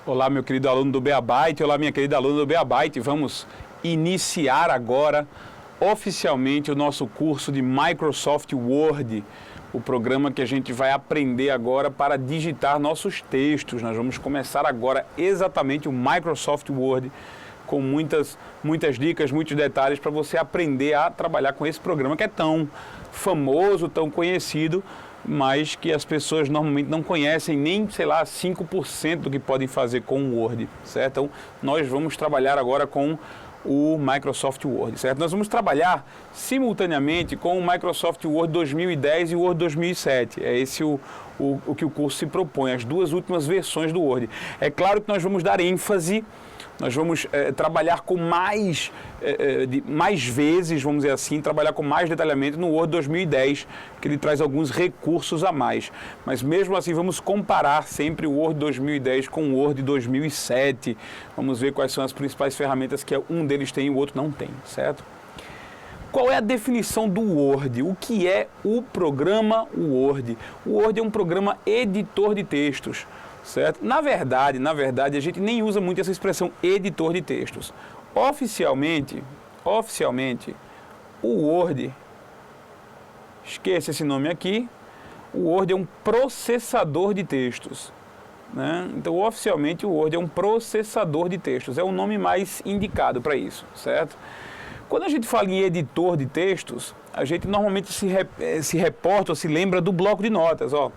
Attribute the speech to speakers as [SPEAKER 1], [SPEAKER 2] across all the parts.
[SPEAKER 1] Olá, meu querido aluno do Beabyte, olá, minha querida aluna do Beabyte. Vamos iniciar agora oficialmente o nosso curso de Microsoft Word, o programa que a gente vai aprender agora para digitar nossos textos. Nós vamos começar agora exatamente o Microsoft Word, com muitas dicas, muitos detalhes para você aprender a trabalhar com esse programa que é tão famoso, tão conhecido, mas que as pessoas normalmente não conhecem nem, sei lá, 5% do que podem fazer com o Word, certo? Então, nós vamos trabalhar agora com o Microsoft Word, certo? Nós vamos trabalhar simultaneamente com o Microsoft Word 2010 e o Word 2007. É esse o que o curso se propõe, as duas últimas versões do Word. É claro que nós vamos dar ênfase, nós vamos trabalhar com mais vezes, vamos dizer assim, trabalhar com mais detalhamento no Word 2010, que ele traz alguns recursos a mais. Mas mesmo assim vamos comparar sempre o Word 2010 com o Word 2007. Vamos ver quais são as principais ferramentas que um deles tem e o outro não tem, certo? Qual é a definição do Word? O que é o programa Word? O Word é um programa editor de textos, certo? Na verdade, a gente nem usa muito essa expressão editor de textos. Oficialmente, o Word, esqueça esse nome aqui, o Word é um processador de textos, né? Então, oficialmente, o Word é um processador de textos, é o nome mais indicado para isso, certo? Quando a gente fala em editor de textos, a gente normalmente se reporta ou se lembra do bloco de notas, ó.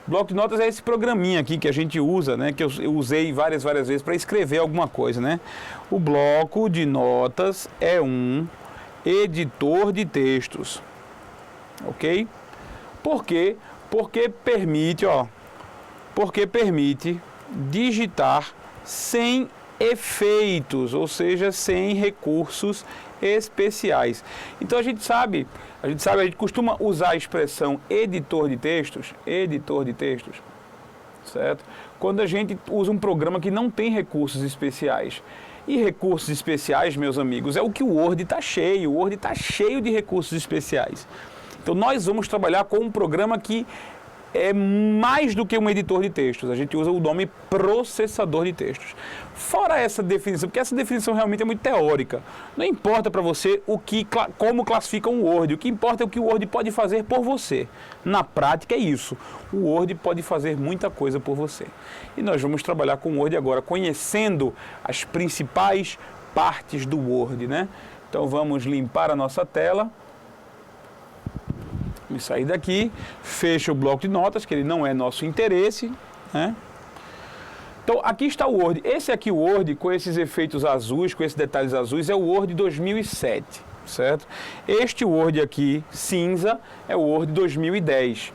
[SPEAKER 1] O bloco de notas é esse programinha aqui que a gente usa, né, que eu usei várias vezes para escrever alguma coisa, né? O bloco de notas é um editor de textos, ok? Por quê? Porque permite digitar sem efeitos, ou seja, sem recursos especiais. Então a gente costuma usar a expressão editor de textos, certo? Quando a gente usa um programa que não tem recursos especiais. E recursos especiais, meus amigos, é o que o Word está cheio. O Word está cheio de recursos especiais. Então nós vamos trabalhar com um programa que é mais do que um editor de textos. A gente usa o nome processador de textos. Fora essa definição, porque essa definição realmente é muito teórica. Não importa para você como classifica um Word. O que importa é o que o Word pode fazer por você. Na prática é isso. O Word pode fazer muita coisa por você. E nós vamos trabalhar com o Word agora, conhecendo as principais partes do Word, né? Então vamos limpar a nossa tela. Me sair daqui, fecha o bloco de notas, que ele não é nosso interesse, né? Então, aqui está o Word. Esse aqui, o Word, com esses efeitos azuis, com esses detalhes azuis, é o Word 2007, certo? Este Word aqui, cinza, é o Word 2010.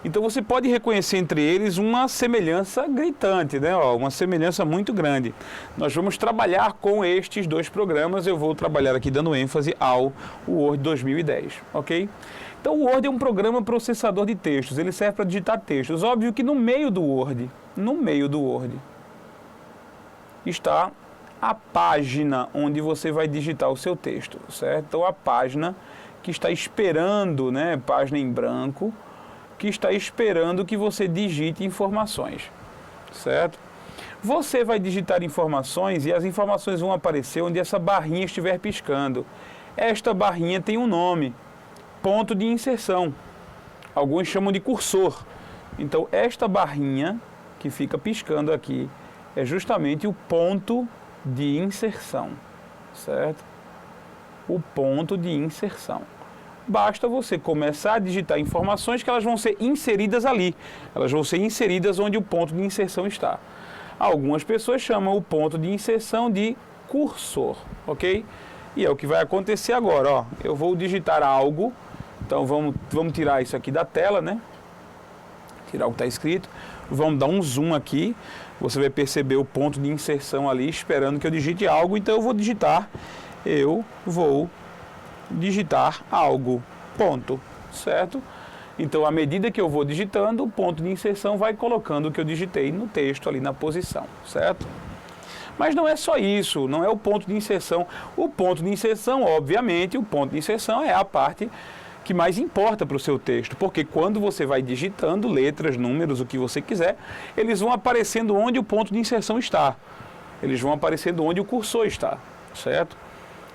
[SPEAKER 1] Então, você pode reconhecer entre eles uma semelhança gritante, né? Ó, uma semelhança muito grande. Nós vamos trabalhar com estes dois programas. Eu vou trabalhar aqui dando ênfase ao Word 2010, ok? Então, o Word é um programa processador de textos. Ele serve para digitar textos. Óbvio que no meio do Word, está a página onde você vai digitar o seu texto, certo? Então, a página que está esperando, né? Página em branco, que está esperando que você digite informações, certo? Você vai digitar informações e as informações vão aparecer onde essa barrinha estiver piscando. Esta barrinha tem um nome, ponto de inserção. Alguns chamam de cursor. Então, esta barrinha que fica piscando aqui é justamente o ponto de inserção, certo? O ponto de inserção. Basta você começar a digitar informações que elas vão ser inseridas ali. Elas vão ser inseridas onde o ponto de inserção está. Algumas pessoas chamam o ponto de inserção de cursor, ok? E é o que vai acontecer agora, ó. Eu vou digitar algo. Então vamos tirar isso aqui da tela, né? Tirar o que está escrito. Vamos dar um zoom aqui. Você vai perceber o ponto de inserção ali, esperando que eu digite algo. Então eu vou digitar algo. Ponto. Certo? Então, à medida que eu vou digitando, o ponto de inserção vai colocando o que eu digitei no texto ali na posição. Certo? Mas não é só isso, não é o ponto de inserção. O ponto de inserção, obviamente, o ponto de inserção é a parte que mais importa para o seu texto, porque quando você vai digitando letras, números, o que você quiser, eles vão aparecendo onde o ponto de inserção está. Eles vão aparecendo onde o cursor está, certo?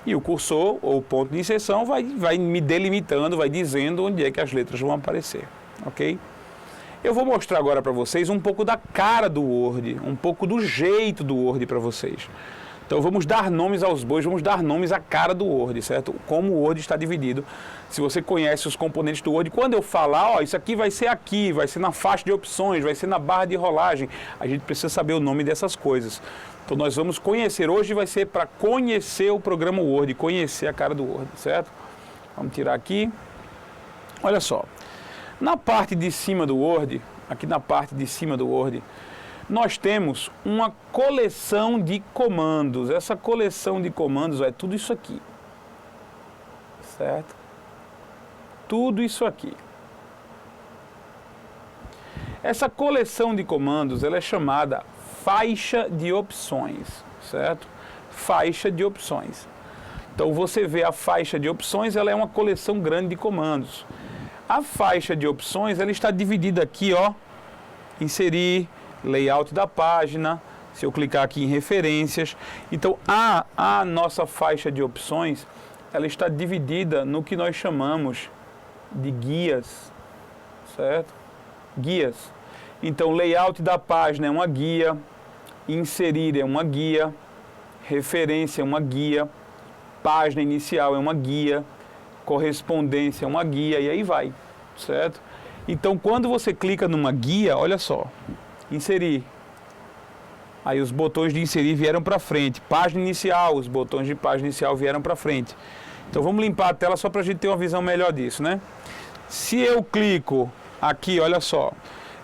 [SPEAKER 1] E o cursor, ou o ponto de inserção, vai me delimitando, vai dizendo onde é que as letras vão aparecer, ok? Eu vou mostrar agora para vocês um pouco da cara do Word, um pouco do jeito do Word para vocês. Então vamos dar nomes aos bois, vamos dar nomes à cara do Word, certo? Como o Word está dividido. Se você conhece os componentes do Word, quando eu falar, ó, isso aqui, vai ser na faixa de opções, vai ser na barra de rolagem, a gente precisa saber o nome dessas coisas. Então nós vamos conhecer, hoje vai ser para conhecer o programa Word, conhecer a cara do Word, certo? Vamos tirar aqui. Olha só, na parte de cima do Word, aqui na parte de cima do Word, nós temos uma coleção de comandos. Essa coleção de comandos é tudo isso aqui, certo? Tudo isso aqui. Essa coleção de comandos, ela é chamada faixa de opções, certo? Faixa de opções. Então você vê a faixa de opções, ela é uma coleção grande de comandos. A faixa de opções, ela está dividida aqui, ó, inserir, layout da página, se eu clicar aqui em referências. Então a nossa faixa de opções, ela está dividida no que nós chamamos de guias, certo? Guias. Então layout da página é uma guia, inserir é uma guia, referência é uma guia, página inicial é uma guia, correspondência é uma guia e aí vai, certo? Então quando você clica numa guia, olha só, inserir, aí os botões de inserir vieram para frente, página inicial, os botões de página inicial vieram para frente. Então vamos limpar a tela só para a gente ter uma visão melhor disso, né? Se eu clico aqui, olha só,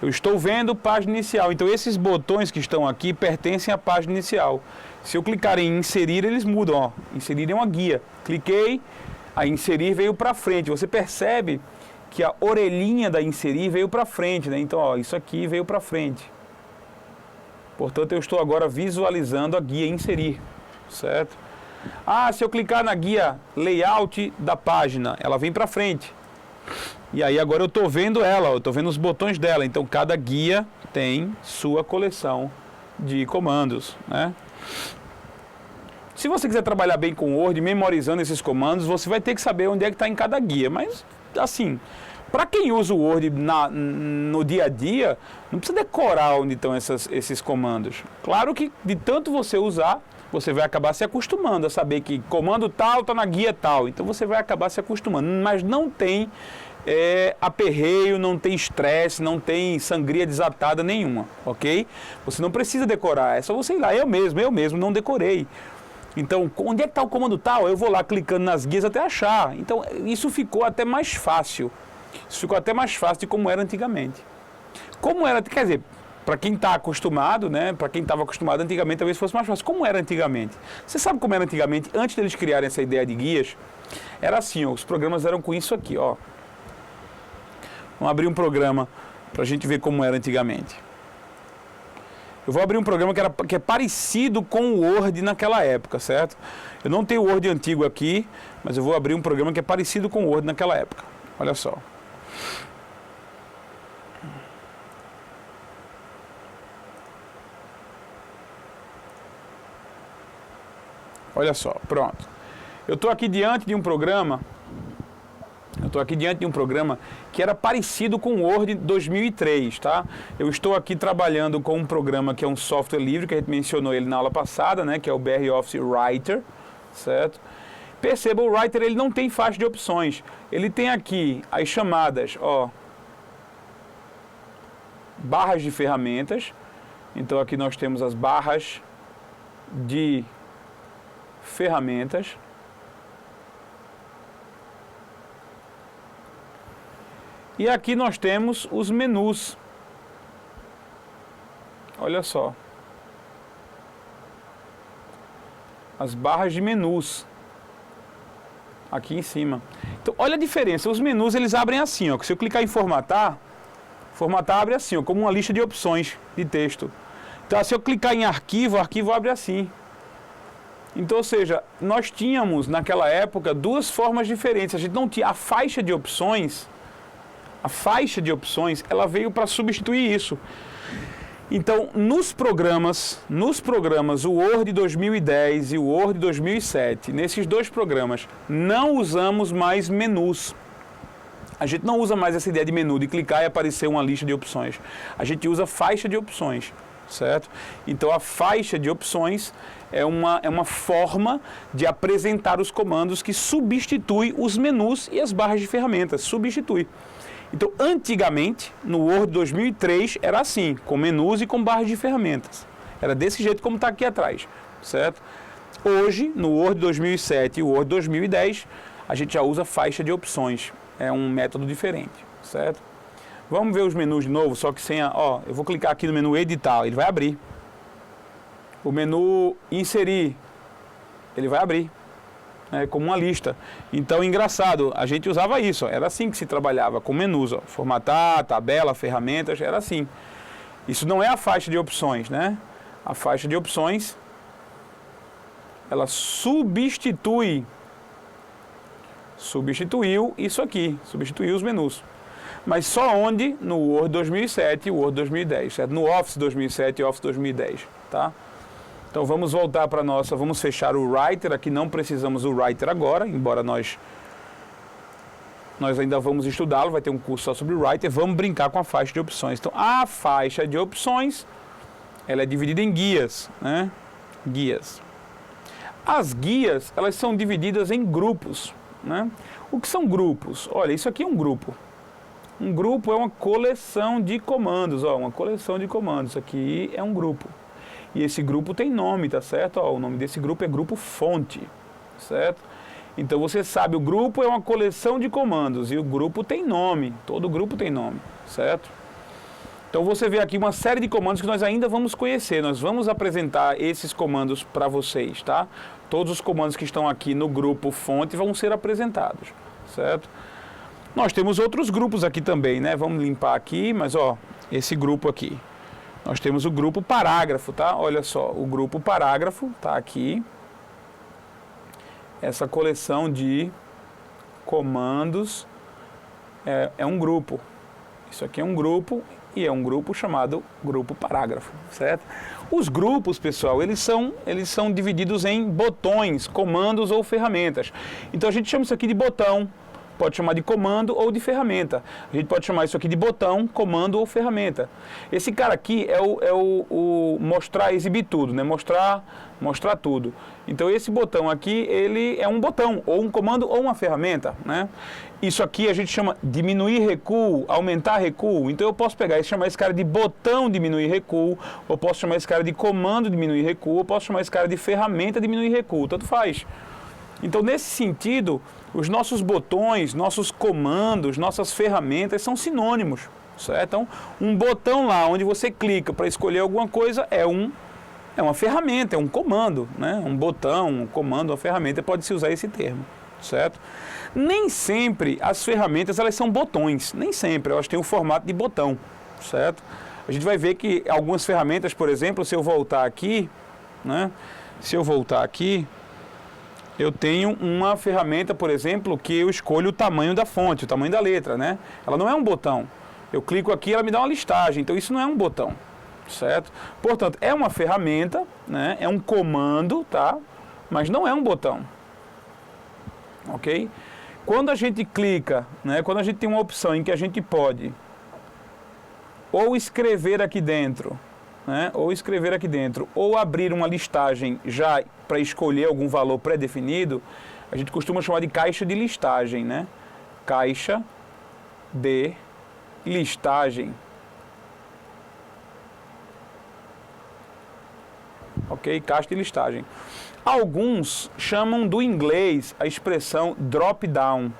[SPEAKER 1] eu estou vendo página inicial, então esses botões que estão aqui pertencem à página inicial. Se eu clicar em inserir, eles mudam, ó, inserir é uma guia, cliquei, a inserir veio para frente, você percebe que a orelhinha da inserir veio para frente, né? Então, ó, isso aqui veio para frente. Portanto, eu estou agora visualizando a guia inserir, certo? Ah, se eu clicar na guia layout da página, ela vem para frente. E aí agora eu estou vendo ela, eu estou vendo os botões dela. Então, cada guia tem sua coleção de comandos, né? Se você quiser trabalhar bem com o Word, memorizando esses comandos, você vai ter que saber onde é que está em cada guia. Mas, assim, para quem usa o Word no dia a dia, não precisa decorar onde estão esses comandos. Claro que, de tanto você usar, você vai acabar se acostumando a saber que comando tal está na guia tal. Então, você vai acabar se acostumando. Mas não tem aperreio, não tem estresse, não tem sangria desatada nenhuma, ok? Você não precisa decorar, é só você ir lá. Eu mesmo não decorei. Então, onde é que está o comando tal? Eu vou lá clicando nas guias até achar. Então, isso ficou até mais fácil. Isso ficou até mais fácil de como era antigamente. Como era, quer dizer, para quem está acostumado, né? Para quem estava acostumado antigamente, talvez fosse mais fácil. Como era antigamente? Você sabe como era antigamente? Antes deles criarem essa ideia de guias, era assim, ó, os programas eram com isso aqui, ó. Vamos abrir um programa para a gente ver como era antigamente. Eu vou abrir um programa que é parecido com o Word naquela época, certo? Eu não tenho o Word antigo aqui, mas eu vou abrir um programa que é parecido com o Word naquela época. Olha só. Olha só, pronto. Eu estou aqui diante de um programa... que era parecido com o Word 2003, tá? Eu estou aqui trabalhando com um programa que é um software livre, que a gente mencionou ele na aula passada, né? Que é o BR Office Writer, certo? Perceba, o Writer ele não tem faixa de opções. Ele tem aqui as chamadas, ó, barras de ferramentas. Então aqui nós temos as barras de ferramentas. E aqui nós temos os menus. Olha só. As barras de menus. Aqui em cima. Então, olha a diferença. Os menus, eles abrem assim, ó. Se eu clicar em formatar, formatar abre assim, ó, como uma lista de opções de texto. Então, se eu clicar em arquivo, o arquivo abre assim. Então, ou seja, nós tínhamos naquela época duas formas diferentes. A gente não tinha a faixa de opções. A faixa de opções, ela veio para substituir isso. Então, nos programas, o Word 2010 e o Word 2007, nesses dois programas, não usamos mais menus. A gente não usa mais essa ideia de menu, de clicar e aparecer uma lista de opções. A gente usa faixa de opções, certo? Então, a faixa de opções é uma forma de apresentar os comandos que substitui os menus e as barras de ferramentas, substitui. Então, antigamente, no Word 2003, era assim, com menus e com barras de ferramentas. Era desse jeito como está aqui atrás, certo? Hoje, no Word 2007 e o Word 2010, a gente já usa faixa de opções. É um método diferente, certo? Vamos ver os menus de novo, só que sem a... Ó, eu vou clicar aqui no menu editar, ele vai abrir. O menu inserir, ele vai abrir. Como uma lista. Então, engraçado, a gente usava isso, ó, era assim que se trabalhava, com menus, ó, formatar, tabela, ferramentas, era assim. Isso não é a faixa de opções, né? A faixa de opções, ela substituiu isso aqui, substituiu os menus. Mas só onde? No Word 2007 e Word 2010, certo? No Office 2007 e Office 2010, tá? Então vamos voltar para nossa, vamos fechar o Writer, aqui não precisamos do Writer agora, embora nós ainda vamos estudá-lo, vai ter um curso só sobre o Writer, vamos brincar com a faixa de opções. Então a faixa de opções, ela é dividida em guias, né? Guias. As guias, elas são divididas em grupos, né? O que são grupos? Olha, isso aqui é um grupo. Um grupo é uma coleção de comandos, ó, uma coleção de comandos, isso aqui é um grupo. E esse grupo tem nome, tá certo? Ó, o nome desse grupo é grupo fonte, certo? Então você sabe, o grupo é uma coleção de comandos e o grupo tem nome, todo grupo tem nome, certo? Então você vê aqui uma série de comandos que nós ainda vamos conhecer, nós vamos apresentar esses comandos para vocês, tá? Todos os comandos que estão aqui no grupo fonte vão ser apresentados, certo? Nós temos outros grupos aqui também, né? Vamos limpar aqui, mas ó, esse grupo aqui. Nós temos o grupo parágrafo, tá? Olha só, o grupo parágrafo tá aqui. Essa coleção de comandos é um grupo. Isso aqui é um grupo e é um grupo chamado grupo parágrafo, certo? Os grupos, pessoal, eles são divididos em botões, comandos ou ferramentas. Então a gente chama isso aqui de botão. Pode chamar de comando ou de ferramenta. A gente pode chamar isso aqui de botão, comando ou ferramenta. Esse cara aqui é o mostrar, exibir tudo, né? Mostrar tudo. Então esse botão aqui, ele é um botão, ou um comando ou uma ferramenta, né? Isso aqui a gente chama diminuir recuo, aumentar recuo. Então eu posso pegar e chamar esse cara de botão diminuir recuo, ou posso chamar esse cara de comando diminuir recuo, ou posso chamar esse cara de ferramenta diminuir recuo, tanto faz. Então nesse sentido, os nossos botões, nossos comandos, nossas ferramentas são sinônimos, certo? Então, um botão lá onde você clica para escolher alguma coisa é uma ferramenta, é um comando, né? Um botão, um comando, uma ferramenta, pode-se usar esse termo, certo? Nem sempre as ferramentas elas são botões, nem sempre, elas têm o formato de botão, certo? A gente vai ver que algumas ferramentas, por exemplo, se eu voltar aqui, né? Se eu voltar aqui, eu tenho uma ferramenta, por exemplo, que eu escolho o tamanho da fonte, o tamanho da letra, né? Ela não é um botão. Eu clico aqui, ela me dá uma listagem, então isso não é um botão, certo? Portanto, é uma ferramenta, né? É um comando, tá? Mas não é um botão, ok? Quando a gente clica, né? Quando a gente tem uma opção em que a gente pode ou escrever aqui dentro, né? Ou escrever aqui dentro, ou abrir uma listagem já para escolher algum valor pré-definido, a gente costuma chamar de caixa de listagem, né? Caixa de listagem. Ok? Caixa de listagem. Alguns chamam do inglês a expressão drop-down.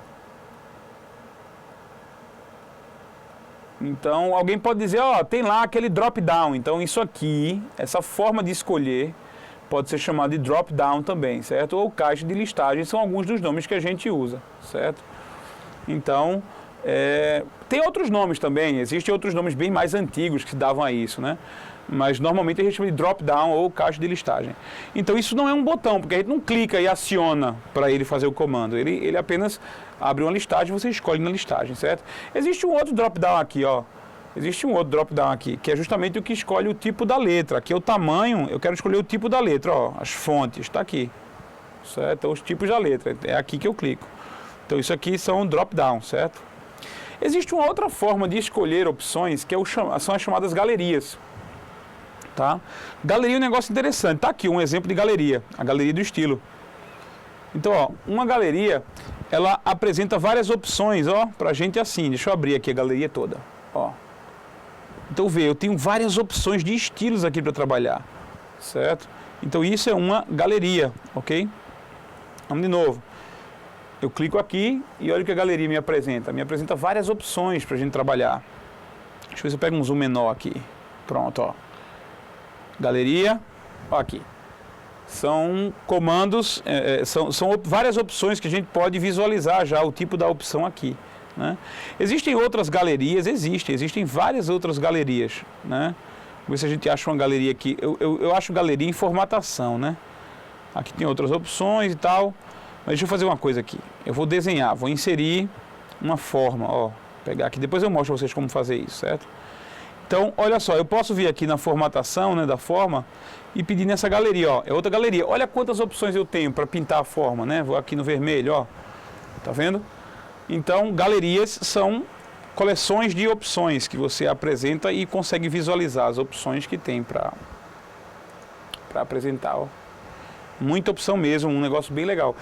[SPEAKER 1] Então, alguém pode dizer, ó, tem lá aquele drop-down. Então, isso aqui, essa forma de escolher, pode ser chamado de drop-down também, certo? Ou caixa de listagem, são alguns dos nomes que a gente usa, certo? Então, tem outros nomes também, existem outros nomes bem mais antigos que davam a isso, né? mas normalmente a gente chama de drop-down ou caixa de listagem. Então isso não é um botão, porque a gente não clica e aciona para ele fazer o comando. Ele apenas abre uma listagem e você escolhe na listagem, certo? Existe um outro drop-down aqui, ó. Existe um outro drop-down aqui, que é justamente o que escolhe o tipo da letra. Aqui é o tamanho, eu quero escolher o tipo da letra, ó. As fontes, está aqui. Certo? Então, os tipos da letra, é aqui que eu clico. Então isso aqui são drop-down, certo? Existe uma outra forma de escolher opções, que são as chamadas galerias. Tá? Galeria é um negócio interessante. Está aqui um exemplo de galeria, a galeria do estilo. Então, ó, uma galeria, ela apresenta várias opções, ó, pra gente assim. Deixa eu abrir aqui a galeria toda, ó. Então, vê, eu tenho várias opções de estilos aqui para trabalhar, certo? Então, isso é uma galeria, ok? Vamos de novo. Eu clico aqui e olha o que a galeria me apresenta. Me apresenta várias opções para a gente trabalhar. Deixa eu ver se eu pego um zoom menor aqui. Pronto, ó. Galeria, ó aqui. São comandos, são várias opções que a gente pode visualizar já o tipo da opção aqui, né? Existem outras galerias, existem várias outras galerias, né? Vamos ver se a gente acha uma galeria aqui. Eu acho galeria em formatação, né? Aqui tem outras opções e tal. Mas deixa eu fazer uma coisa aqui. Eu vou desenhar, vou inserir uma forma, ó. Pegar aqui, depois eu mostro a vocês como fazer isso, certo? Então, olha só, eu posso vir aqui na formatação, né, da forma e pedir nessa galeria, ó. É outra galeria. Olha quantas opções eu tenho para pintar a forma, né? Vou aqui no vermelho, ó. Tá vendo? Então, galerias são coleções de opções que você apresenta e consegue visualizar as opções que tem para apresentar, ó. Muita opção mesmo, um negócio bem legal.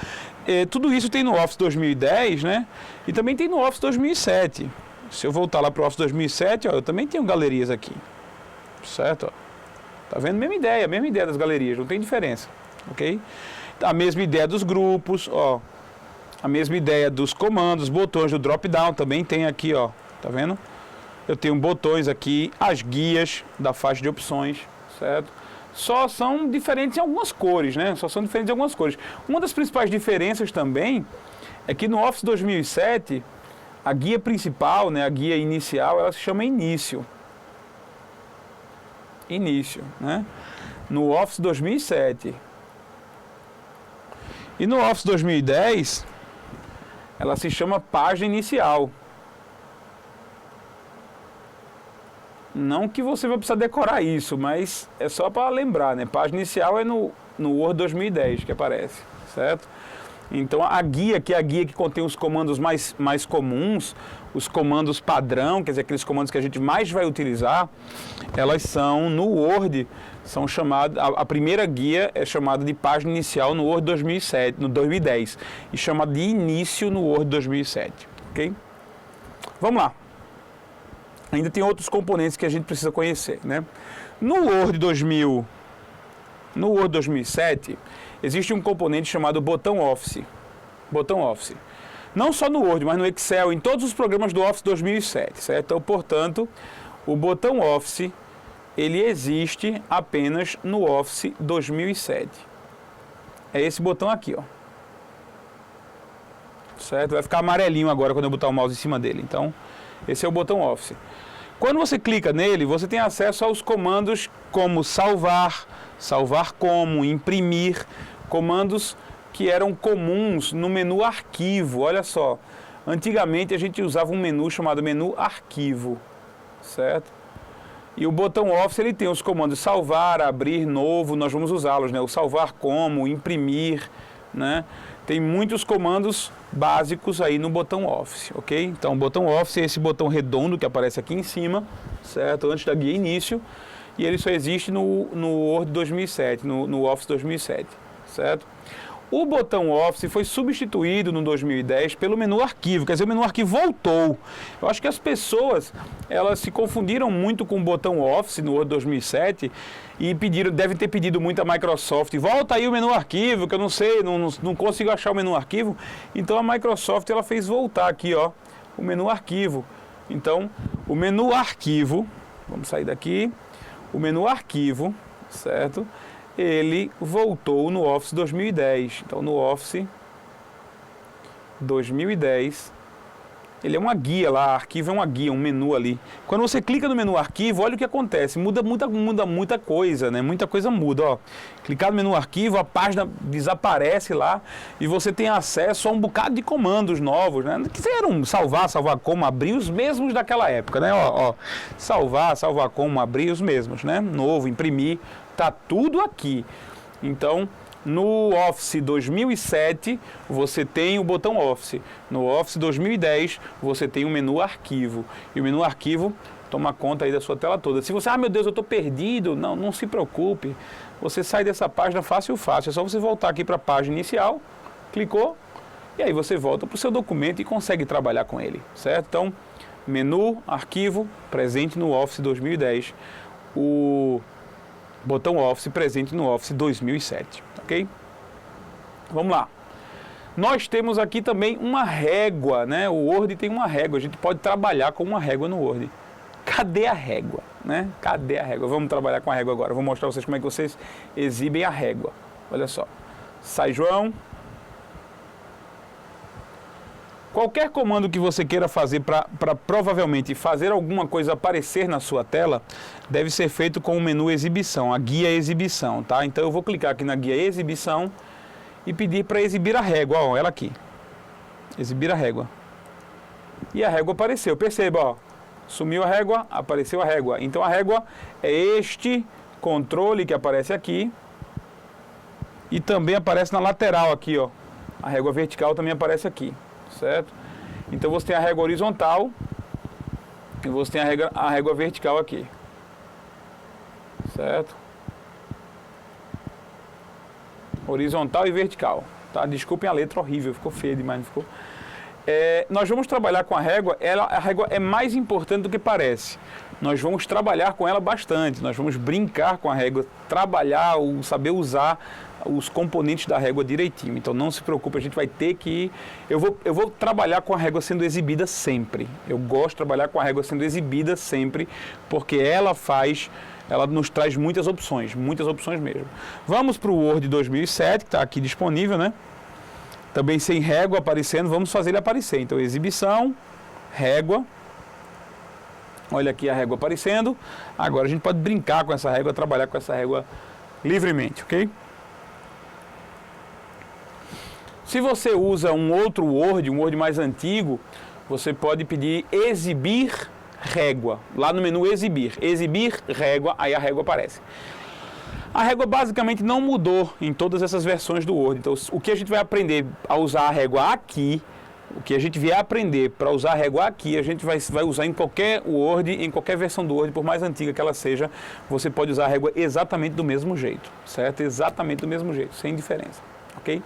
[SPEAKER 1] Tudo isso tem no Office 2010, né? E também tem no Office 2007. Se eu voltar lá para o Office 2007, ó, eu também tenho galerias aqui. Certo? Ó. Tá vendo? Mesma ideia das galerias, não tem diferença. Ok? A mesma ideia dos grupos, ó. A mesma ideia dos comandos, botões do drop-down também tem aqui, ó. Tá vendo? Eu tenho botões aqui, as guias da faixa de opções, certo? Só são diferentes em algumas cores, né? Só são diferentes em algumas cores. Uma das principais diferenças também é que no Office 2007, a guia principal, né, a guia inicial, ela se chama Início. Início, né? No Office 2007. E no Office 2010, ela se chama Página Inicial. Não que você vai precisar decorar isso, mas é só para lembrar, né? Página inicial é no Word 2010 que aparece, certo? Então a guia, que é a guia que contém os comandos mais comuns, os comandos padrão, quer dizer, aqueles comandos que a gente mais vai utilizar, elas são no Word, são chamadas, a primeira guia é chamada de página inicial no Word 2007, no 2010, e chamada de início no Word 2007, ok? Vamos lá. Ainda tem outros componentes que a gente precisa conhecer, né? No Word 2007, existe um componente chamado botão Office. Botão Office. Não só no Word, mas no Excel, em todos os programas do Office 2007, certo? Então, portanto, o botão Office, ele existe apenas no Office 2007. É esse botão aqui, ó. Certo? Vai ficar amarelinho agora quando eu botar o mouse em cima dele. Então, esse é o botão Office. Quando você clica nele, você tem acesso aos comandos como salvar, salvar como, imprimir, comandos que eram comuns no menu arquivo. Olha só, antigamente a gente usava um menu chamado menu arquivo, certo? E o botão Office, ele tem os comandos salvar, abrir, novo, nós vamos usá-los, né? O salvar como, imprimir, né? Tem muitos comandos básicos aí no botão Office, ok? Então, o botão Office é esse botão redondo que aparece aqui em cima, certo? Antes da guia início, e ele só existe no Word 2007, no Office 2007, certo? O botão Office foi substituído no 2010 pelo menu arquivo, quer dizer, o menu arquivo voltou. Eu acho que as pessoas, elas se confundiram muito com o botão Office no Word 2007 e devem ter pedido muito a Microsoft, volta aí o menu arquivo, que eu não sei, não consigo achar o menu arquivo. Então a Microsoft, ela fez voltar aqui, ó, o menu arquivo. Então, o menu arquivo, vamos sair daqui, o menu arquivo, certo? Ele voltou no Office 2010. Então, no Office 2010, Ele é uma guia lá, arquivo é uma guia, um menu ali. Quando você clica no menu arquivo, olha o que acontece, muda muita coisa, né? Muita coisa muda, ó. Clicar no menu arquivo, a página desaparece lá e você tem acesso a um bocado de comandos novos, né? Que eram salvar como, abrir, os mesmos daquela época, né? Ó, salvar como, abrir, os mesmos, né? Novo, imprimir, tá tudo aqui. Então, no Office 2007, você tem o botão Office. No Office 2010, você tem o menu Arquivo. E o menu Arquivo toma conta aí da sua tela toda. Se você, meu Deus, eu estou perdido, não se preocupe. Você sai dessa página fácil. É só você voltar aqui para a página inicial, clicou, e aí você volta para o seu documento e consegue trabalhar com ele, certo? Então, menu Arquivo, presente no Office 2010. O botão Office presente no Office 2007, ok? Vamos lá. Nós temos aqui também uma régua, né? O Word tem uma régua, a gente pode trabalhar com uma régua no Word. Cadê a régua, né? Cadê a régua? Vamos trabalhar com a régua agora. Vou mostrar a vocês como é que vocês exibem a régua. Olha só. Sai, João. Qualquer comando que você queira fazer para provavelmente fazer alguma coisa aparecer na sua tela, deve ser feito com o menu exibição, a guia exibição, tá? Então eu vou clicar aqui na guia exibição e pedir para exibir a régua, ó, ela aqui. Exibir a régua. E a régua apareceu, perceba, ó. Sumiu a régua, apareceu a régua. Então a régua é este controle que aparece aqui e também aparece na lateral aqui, ó. A régua vertical também aparece aqui. Certo? Então você tem a régua horizontal e você tem a régua vertical aqui. Certo? Horizontal e vertical. Tá? Desculpem a letra horrível, ficou feia demais, não ficou? Nós vamos trabalhar com a régua, a régua é mais importante do que parece. Nós vamos trabalhar com ela bastante, nós vamos brincar com a régua, trabalhar, saber usar os componentes da régua direitinho. Então não se preocupe, a gente vai ter que... Eu vou trabalhar com a régua sendo exibida sempre. Eu gosto de trabalhar com a régua sendo exibida sempre, porque ela nos traz muitas opções mesmo. Vamos para o Word 2007, que está aqui disponível, né? Também sem régua aparecendo, vamos fazer ele aparecer. Então, exibição, régua. Olha aqui a régua aparecendo. Agora a gente pode brincar com essa régua, trabalhar com essa régua livremente, ok? Se você usa um outro Word, um Word mais antigo, você pode pedir exibir régua. Lá no menu exibir régua, aí a régua aparece. A régua basicamente não mudou em todas essas versões do Word. Então, o que a gente vai aprender a usar a régua aqui, o que a gente vier aprender para usar a régua aqui, a gente vai usar em qualquer Word, em qualquer versão do Word, por mais antiga que ela seja, você pode usar a régua exatamente do mesmo jeito, certo? Exatamente do mesmo jeito, sem diferença, ok?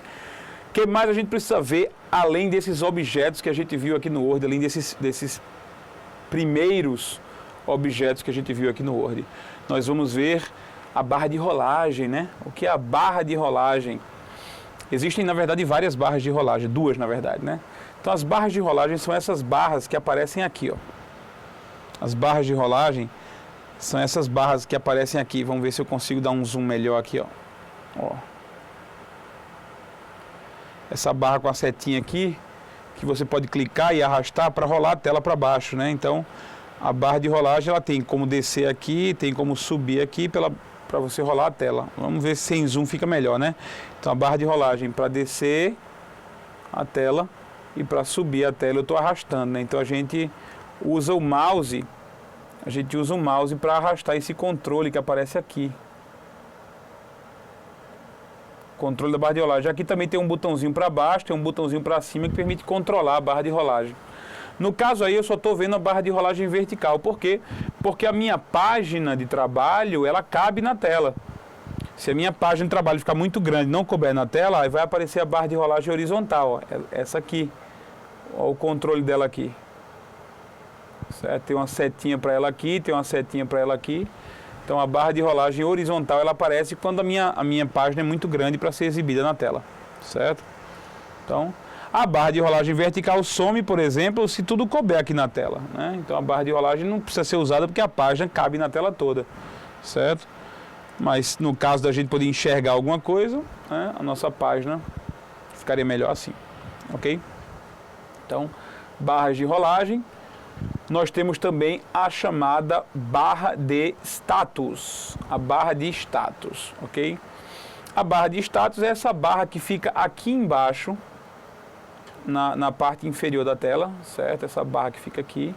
[SPEAKER 1] O que mais a gente precisa ver, além desses objetos que a gente viu aqui no Word, além desses primeiros objetos que a gente viu aqui no Word? Nós vamos ver a barra de rolagem, né? O que é a barra de rolagem? Existem, na verdade, várias barras de rolagem, duas, na verdade, né? Então, as barras de rolagem são essas barras que aparecem aqui, ó. As barras de rolagem são essas barras que aparecem aqui. Vamos ver se eu consigo dar um zoom melhor aqui, ó. Ó. Essa barra com a setinha aqui, que você pode clicar e arrastar para rolar a tela para baixo, né? Então, a barra de rolagem, ela tem como descer aqui, tem como subir aqui para você rolar a tela. Vamos ver se sem zoom fica melhor, né? Então, a barra de rolagem para descer a tela e para subir a tela eu estou arrastando, né? Então, a gente usa o mouse para arrastar esse controle que aparece aqui. Controle da barra de rolagem. Aqui também tem um botãozinho para baixo, tem um botãozinho para cima que permite controlar a barra de rolagem. No caso aí eu só estou vendo a barra de rolagem vertical. Por quê? Porque a minha página de trabalho, ela cabe na tela. Se a minha página de trabalho ficar muito grande e não couber na tela, aí vai aparecer a barra de rolagem horizontal. Ó, essa aqui. Olha o controle dela aqui. Certo? Tem uma setinha para ela aqui, tem uma setinha para ela aqui. Então a barra de rolagem horizontal ela aparece quando a minha página é muito grande para ser exibida na tela. Certo? Então... a barra de rolagem vertical some, por exemplo, se tudo couber aqui na tela, né? Então a barra de rolagem não precisa ser usada porque a página cabe na tela toda, certo? Mas no caso da gente poder enxergar alguma coisa, né, a nossa página ficaria melhor assim, ok? Então, barras de rolagem, nós temos também a chamada barra de status, a barra de status, ok? A barra de status é essa barra que fica aqui embaixo, na parte inferior da tela, certo? Essa barra que fica aqui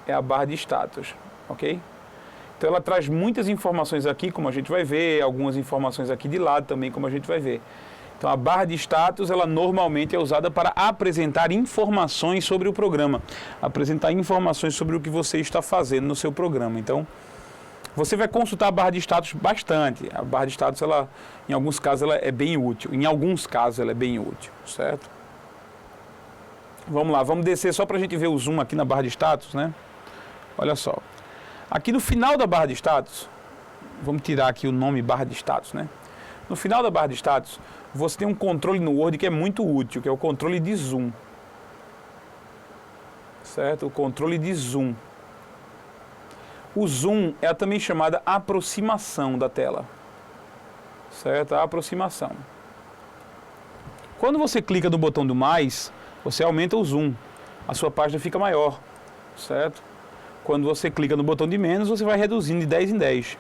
[SPEAKER 1] é a barra de status, ok? Então ela traz muitas informações aqui, como a gente vai ver, algumas informações aqui de lado também, como a gente vai ver. Então a barra de status, ela normalmente é usada para apresentar informações sobre o programa, apresentar informações sobre o que você está fazendo no seu programa. Então, você vai consultar a barra de status bastante. A barra de status, ela, em alguns casos, ela é bem útil. Em alguns casos, ela é bem útil, certo? Vamos lá, vamos descer só para a gente ver o zoom aqui na barra de status, né? Olha só. Aqui no final da barra de status, vamos tirar aqui o nome barra de status, né? No final da barra de status, você tem um controle no Word que é muito útil, que é o controle de zoom. Certo? O controle de zoom. O zoom é também chamada aproximação da tela. Certo? A aproximação. Quando você clica no botão do mais, você aumenta o zoom. A sua página fica maior. Certo? Quando você clica no botão de menos, você vai reduzindo de 10 em 10.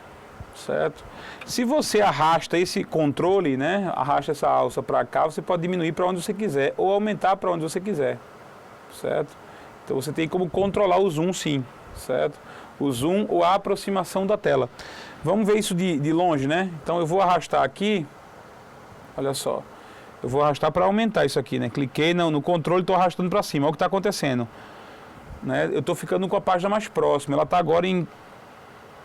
[SPEAKER 1] Certo? Se você arrasta esse controle, né, arrasta essa alça para cá, você pode diminuir para onde você quiser ou aumentar para onde você quiser. Certo? Então você tem como controlar o zoom, sim. Certo? O zoom ou a aproximação da tela. Vamos ver isso de longe, né? Então eu vou arrastar aqui. Olha só. Eu vou arrastar para aumentar isso aqui, né? Cliquei no controle e estou arrastando para cima. Olha o que está acontecendo. Né? Eu estou ficando com a página mais próxima. Ela está agora em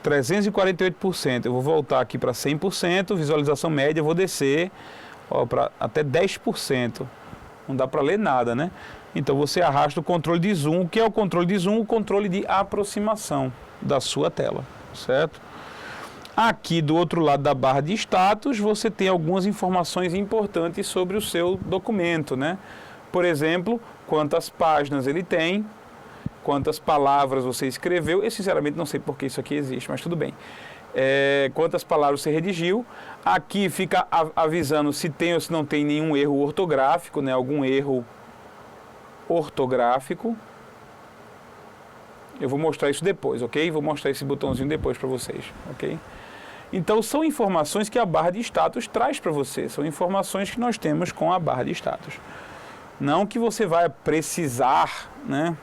[SPEAKER 1] 348%. Eu vou voltar aqui para 100%, visualização média, eu vou descer para até 10%. Não dá para ler nada, né? Então você arrasta o controle de zoom. O que é o controle de zoom? O controle de aproximação da sua tela, certo? Aqui do outro lado da barra de status, você tem algumas informações importantes sobre o seu documento, né? Por exemplo, quantas páginas ele tem, quantas palavras você escreveu. Eu sinceramente não sei porque isso aqui existe, mas tudo bem. Quantas palavras você redigiu. Aqui fica avisando se tem ou se não tem nenhum erro ortográfico, né? Algum erro ortográfico. Eu vou mostrar isso depois, ok? Vou mostrar esse botãozinho depois para vocês, ok? Então são informações que a barra de status traz para você. São informações que nós temos com a barra de status. Não que você vai precisar, né?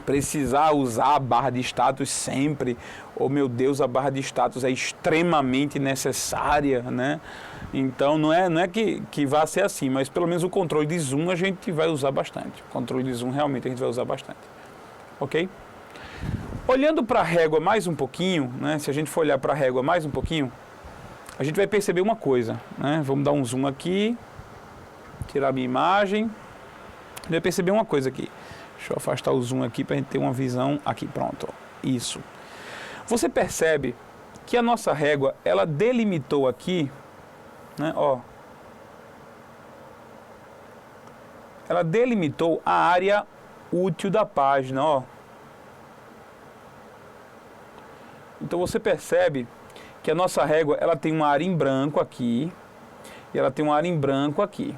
[SPEAKER 1] Precisar usar a barra de status sempre. Oh meu Deus, a barra de status é extremamente necessária, né? Então não é que vá ser assim, mas pelo menos o controle de zoom a gente vai usar bastante. O controle de zoom realmente a gente vai usar bastante. Ok? Olhando para a régua mais um pouquinho, né? Se a gente for olhar para a régua mais um pouquinho, a gente vai perceber uma coisa, né? Vamos dar um zoom aqui, tirar a minha imagem. A gente vai perceber uma coisa aqui. Deixa eu afastar o zoom aqui para a gente ter uma visão aqui, pronto. Isso. Você percebe que a nossa régua, ela delimitou aqui, né? Ó. Ela delimitou a área útil da página, ó. Então você percebe que a nossa régua, ela tem uma área em branco aqui e ela tem uma área em branco aqui,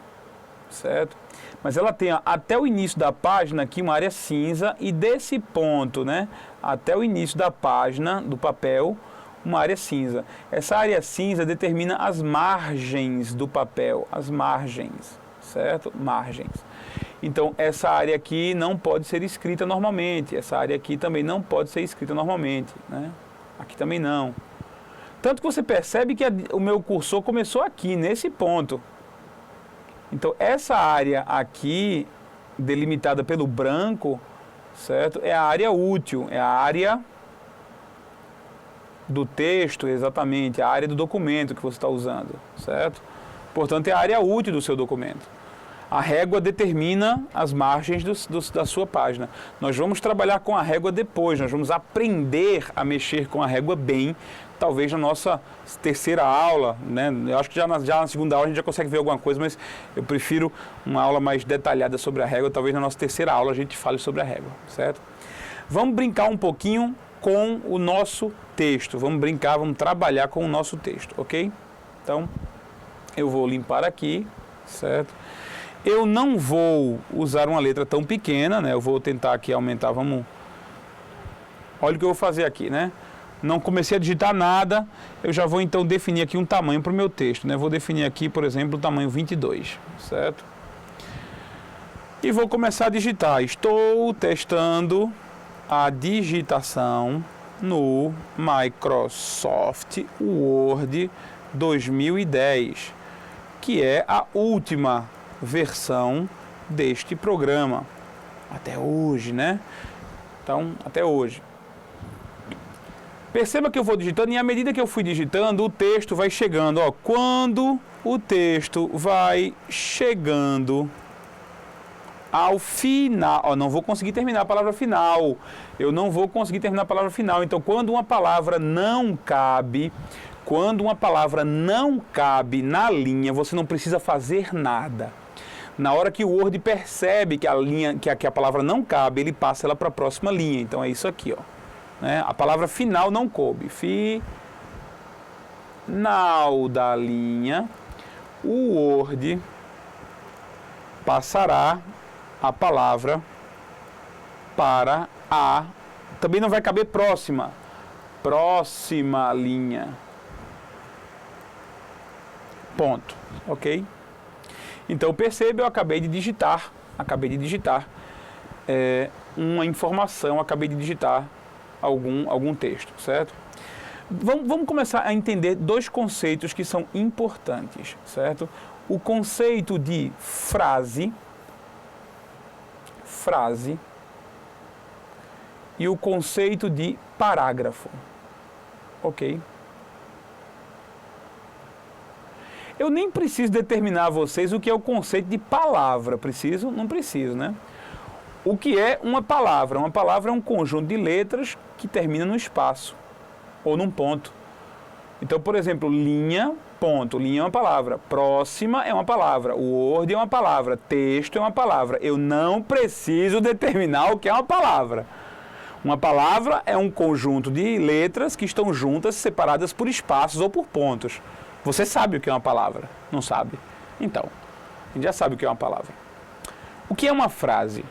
[SPEAKER 1] certo? Mas ela tem até o início da página aqui uma área cinza e desse ponto, né, até o início da página do papel, uma área cinza. Essa área cinza determina as margens do papel, as margens, certo? Margens. Então, essa área aqui não pode ser escrita normalmente, essa área aqui também não pode ser escrita normalmente, né? Aqui também não. Tanto que você percebe que o meu cursor começou aqui, nesse ponto. Então, essa área aqui, delimitada pelo branco, certo? É a área útil, é a área do texto, exatamente, a área do documento que você está usando, certo? Portanto, é a área útil do seu documento. A régua determina as margens da sua página. Nós vamos trabalhar com a régua depois, nós vamos aprender a mexer com a régua bem, talvez na nossa terceira aula, né? Eu acho que já na segunda aula a gente já consegue ver alguma coisa, mas eu prefiro uma aula mais detalhada sobre a régua, talvez na nossa terceira aula a gente fale sobre a régua, certo? Vamos brincar um pouquinho com o nosso texto, vamos trabalhar com o nosso texto, ok? Então, eu vou limpar aqui, certo? Eu não vou usar uma letra tão pequena, né? Eu vou tentar aqui aumentar, vamos... Olha o que eu vou fazer aqui, né? Não comecei a digitar nada, eu já vou então definir aqui um tamanho para o meu texto, né? Vou definir aqui, por exemplo, o tamanho 22, certo? E vou começar a digitar. Estou testando a digitação no Microsoft Word 2010, que é a última versão deste programa. Até hoje, né? Então, até hoje. Perceba que eu vou digitando e à medida que eu fui digitando, o texto vai chegando. Ó, quando o texto vai chegando ao final, ó, não vou conseguir terminar a palavra final. Eu não vou conseguir terminar a palavra final. Então, quando uma palavra não cabe na linha, você não precisa fazer nada. Na hora que o Word percebe que a palavra não cabe, ele passa ela para a próxima linha. Então, é isso aqui, ó. Né? A palavra final não coube. Final da linha, o Word passará a palavra para a... Também não vai caber próxima. Próxima linha. Ponto. Ok? Então, perceba, eu acabei de digitar uma informação, acabei de digitar algum texto, certo? Vamos começar a entender dois conceitos que são importantes, certo? O conceito de frase e o conceito de parágrafo, ok? Eu nem preciso determinar a vocês o que é o conceito de palavra, preciso? Não preciso, né? O que é uma palavra? Uma palavra é um conjunto de letras que termina num espaço ou num ponto. Então, por exemplo, linha, ponto. Linha é uma palavra. Próxima é uma palavra. Word é uma palavra. Texto é uma palavra. Eu não preciso determinar o que é uma palavra. Uma palavra é um conjunto de letras que estão juntas, separadas por espaços ou por pontos. Você sabe o que é uma palavra? Não sabe? Então, a gente já sabe o que é uma palavra. O que é uma frase?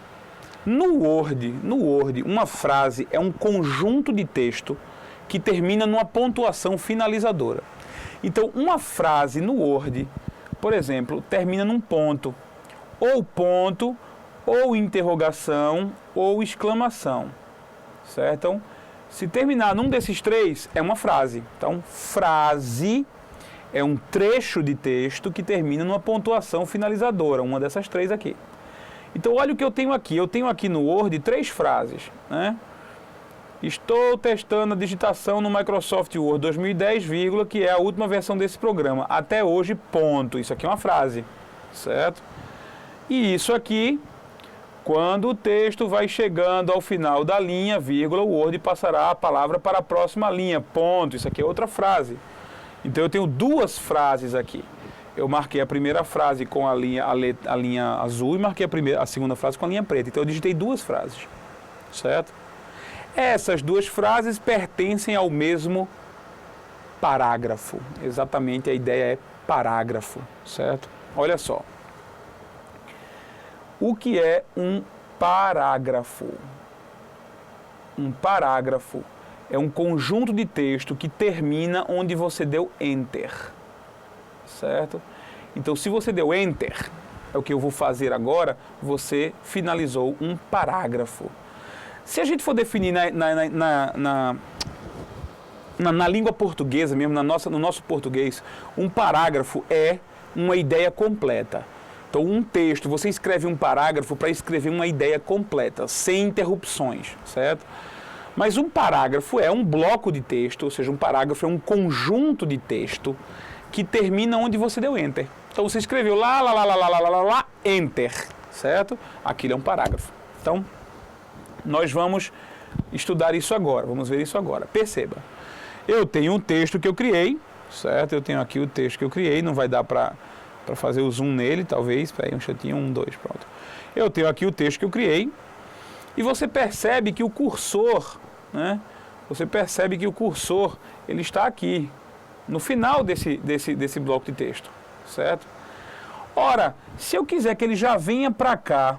[SPEAKER 1] No Word, uma frase é um conjunto de texto que termina numa pontuação finalizadora. Então, uma frase no Word, por exemplo, termina num ponto, ou interrogação, ou exclamação, certo? Então, se terminar num desses três, é uma frase. Então, frase é um trecho de texto que termina numa pontuação finalizadora, uma dessas três aqui. Então, olha o que eu tenho aqui. Eu tenho aqui no Word 3 frases, né? Estou testando a digitação no Microsoft Word 2010, que é a última versão desse programa. Até hoje, ponto. Isso aqui é uma frase, certo? E isso aqui, quando o texto vai chegando ao final da linha, o Word passará a palavra para a próxima linha, ponto. Isso aqui é outra frase. Então, eu tenho duas frases aqui. Eu marquei a primeira frase com a linha azul e marquei a segunda frase com a linha preta. Então, eu digitei duas frases, certo? Essas duas frases pertencem ao mesmo parágrafo. Exatamente, a ideia é parágrafo, certo? Olha só. O que é um parágrafo? Um parágrafo é um conjunto de texto que termina onde você deu Enter. Certo? Então, se você deu Enter, é o que eu vou fazer agora, você finalizou um parágrafo. Se a gente for definir na língua portuguesa mesmo, no nosso português, um parágrafo é uma ideia completa. Então, um texto, você escreve um parágrafo para escrever uma ideia completa, sem interrupções, certo? Mas um parágrafo é um bloco de texto, ou seja, um parágrafo é um conjunto de texto que termina onde você deu Enter. Então, você escreveu lá, Enter, certo? Aquilo é um parágrafo. Então, nós vamos estudar isso agora, vamos ver isso agora. Perceba, eu tenho um texto que eu criei, certo? Eu tenho aqui o texto que eu criei, não vai dar para fazer o zoom nele, talvez. Espera aí, um chatinho, 1, 2, pronto. Eu tenho aqui o texto que eu criei, e você percebe que o cursor, né? Você percebe que o cursor, ele está aqui, no final desse bloco de texto, certo? Ora, se eu quiser que ele já venha para cá,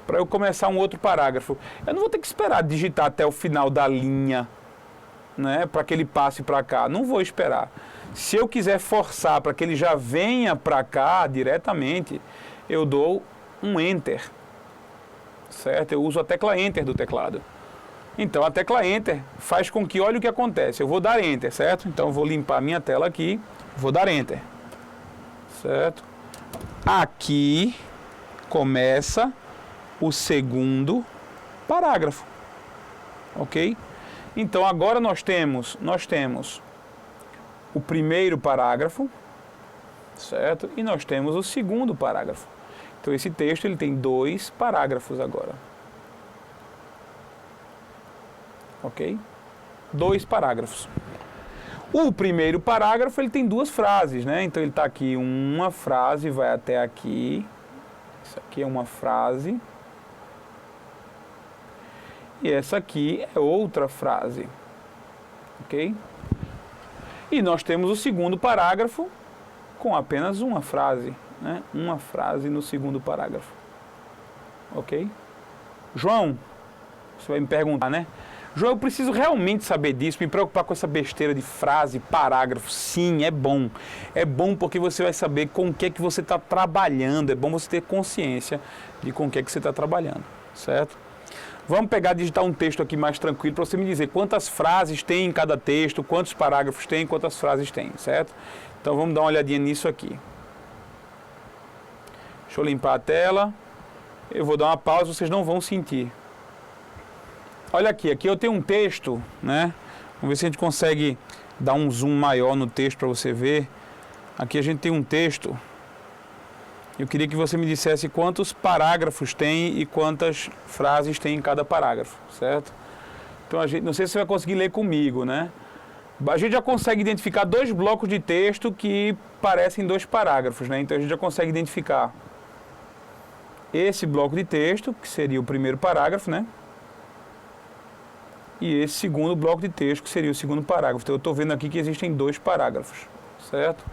[SPEAKER 1] para eu começar um outro parágrafo, eu não vou ter que esperar digitar até o final da linha, né, para que ele passe para cá. Não vou esperar. Se eu quiser forçar para que ele já venha para cá diretamente, eu dou um Enter, certo? Eu uso a tecla Enter do teclado. Então, a tecla Enter faz com que, olha o que acontece, eu vou dar Enter, certo? Então, eu vou limpar a minha tela aqui, vou dar Enter, certo? Aqui começa o segundo parágrafo, ok? Então, agora nós temos o primeiro parágrafo, certo? E nós temos o segundo parágrafo. Então, esse texto ele tem 2 parágrafos agora. Ok? 2 parágrafos. O primeiro parágrafo ele tem 2 frases, né? Então, ele está aqui uma frase, vai até aqui. Isso aqui é uma frase. E essa aqui é outra frase. Ok? E nós temos o segundo parágrafo com apenas uma frase, né? Uma frase no segundo parágrafo. Ok? João, você vai me perguntar, né? João, eu preciso realmente saber disso, me preocupar com essa besteira de frase, parágrafo. Sim, é bom. É bom porque você vai saber com o que é que você está trabalhando. É bom você ter consciência de com o que é que você está trabalhando, certo? Vamos pegar e digitar um texto aqui mais tranquilo para você me dizer quantas frases tem em cada texto, quantos parágrafos tem, quantas frases tem, certo? Então vamos dar uma olhadinha nisso aqui. Deixa eu limpar a tela. Eu vou dar uma pausa, vocês não vão sentir. Olha aqui eu tenho um texto, né? Vamos ver se a gente consegue dar um zoom maior no texto para você ver. Aqui a gente tem um texto. Eu queria que você me dissesse quantos parágrafos tem e quantas frases tem em cada parágrafo, certo? Então, não sei se você vai conseguir ler comigo, né? A gente já consegue identificar 2 blocos de texto que parecem 2 parágrafos, né? Então, a gente já consegue identificar esse bloco de texto, que seria o primeiro parágrafo, né? E esse segundo bloco de texto, que seria o segundo parágrafo. Então, eu estou vendo aqui que existem 2 parágrafos, certo?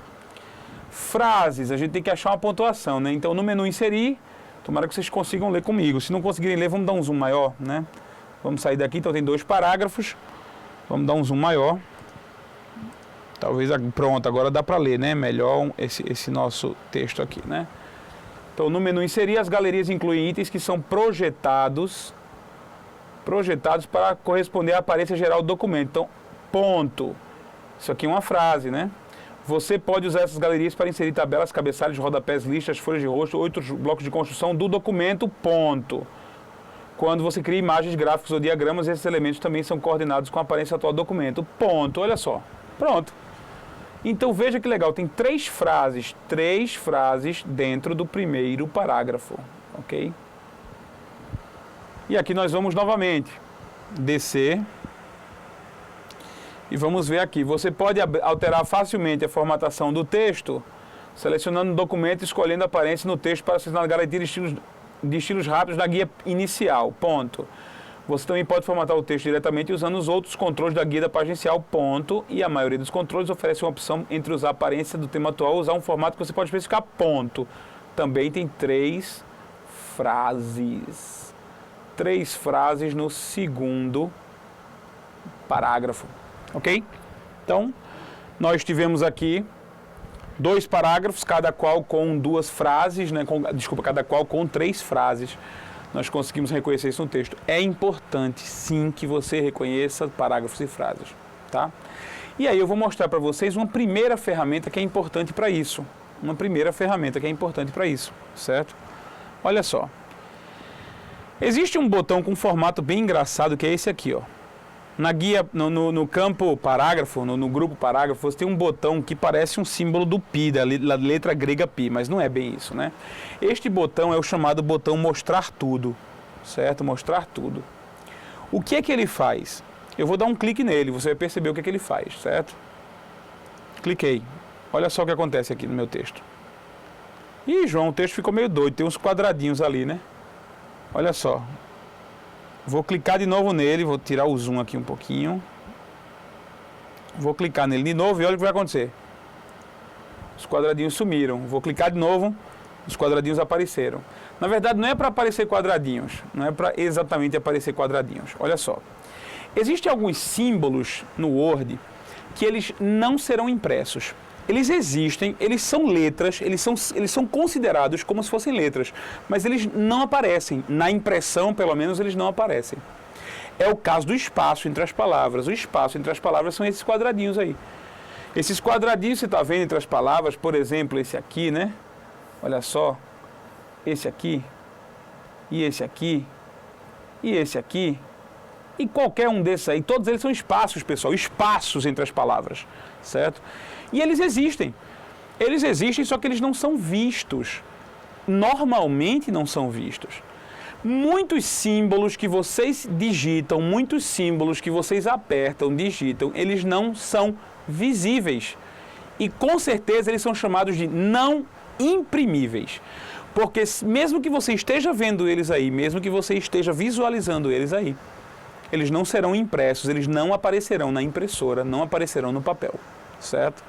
[SPEAKER 1] Frases, a gente tem que achar uma pontuação, né? Então, no menu inserir, tomara que vocês consigam ler comigo. Se não conseguirem ler, vamos dar um zoom maior, né? Vamos sair daqui, então tem 2 parágrafos. Vamos dar um zoom maior. Talvez, pronto, agora dá para ler, né? Melhor esse nosso texto aqui, né? Então, no menu inserir, as galerias incluem itens que são projetados para corresponder à aparência geral do documento. Então, ponto. Isso aqui é uma frase, né? Você pode usar essas galerias para inserir tabelas, cabeçalhos, rodapés, listas, folhas de rosto, outros blocos de construção do documento, ponto. Quando você cria imagens, gráficos ou diagramas, esses elementos também são coordenados com a aparência atual do documento, ponto. Olha só, pronto. Então veja que legal, tem 3 frases dentro do primeiro parágrafo, ok? E aqui nós vamos novamente descer. E vamos ver aqui, você pode alterar facilmente a formatação do texto, selecionando o documento e escolhendo a aparência no texto para selecionar a galeria de estilos rápidos da guia inicial, ponto. Você também pode formatar o texto diretamente usando os outros controles da guia da página inicial, ponto. E a maioria dos controles oferece uma opção entre usar a aparência do tema atual ou usar um formato que você pode especificar, ponto. Também tem 3 frases. 3 frases no segundo parágrafo. Ok? Então, nós tivemos aqui 2 parágrafos, cada qual com 2 frases, né? Cada qual com 3 frases. Nós conseguimos reconhecer isso no texto. É importante, sim, que você reconheça parágrafos e frases, tá? E aí eu vou mostrar para vocês uma primeira ferramenta que é importante para isso. Uma primeira ferramenta que é importante para isso, certo? Olha só. Existe um botão com um formato bem engraçado que é esse aqui, ó. Na guia, no campo parágrafo, no grupo parágrafo, você tem um botão que parece um símbolo do pi, da letra grega pi, mas não é bem isso, né? Este botão é o chamado botão mostrar tudo, certo? Mostrar tudo. O que é que ele faz? Eu vou dar um clique nele, você vai perceber o que é que ele faz, certo? Cliquei. Olha só o que acontece aqui no meu texto. Ih, João, o texto ficou meio doido, tem uns quadradinhos ali, né? Olha só. Vou clicar de novo nele, vou tirar o zoom aqui um pouquinho. Vou clicar nele de novo e olha o que vai acontecer. Os quadradinhos sumiram. Vou clicar de novo, Os quadradinhos apareceram. Na verdade, não é para aparecer quadradinhos, não é para exatamente aparecer quadradinhos. Olha só. Existem alguns símbolos no Word que eles não serão impressos. Eles existem, eles são letras, eles são considerados como se fossem letras, mas eles não aparecem. Na impressão, pelo menos, eles não aparecem. É o caso do espaço entre as palavras. O espaço entre as palavras são esses quadradinhos aí. Esses quadradinhos você está vendo entre as palavras, por exemplo, esse aqui, né? Olha só. Esse aqui, e esse aqui, e esse aqui, e qualquer um desses aí. Todos eles são espaços, pessoal. Espaços entre as palavras, certo? E eles existem. Eles existem, só que eles não são vistos. Normalmente não são vistos. Muitos símbolos que vocês digitam, muitos símbolos que vocês apertam, digitam, eles não são visíveis. E com certeza eles são chamados de não imprimíveis. Porque mesmo que você esteja vendo eles aí, mesmo que você esteja visualizando eles aí, eles não serão impressos, eles não aparecerão na impressora, não aparecerão no papel, certo?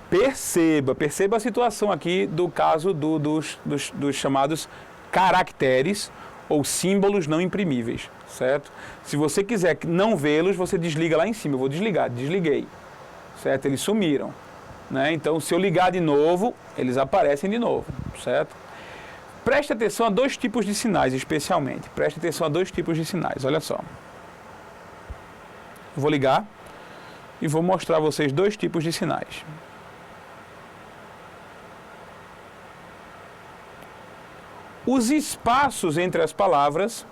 [SPEAKER 1] Perceba a situação aqui do caso dos chamados caracteres ou símbolos não imprimíveis, certo? Se você quiser não vê-los, você desliga lá em cima. Eu vou desligar, desliguei, certo? Eles sumiram, né? Então, se eu ligar de novo, eles aparecem de novo, certo? Preste atenção a dois tipos de sinais, especialmente. Preste atenção a dois tipos de sinais, olha só. Eu vou ligar e vou mostrar a vocês dois tipos de sinais. Os espaços entre as palavras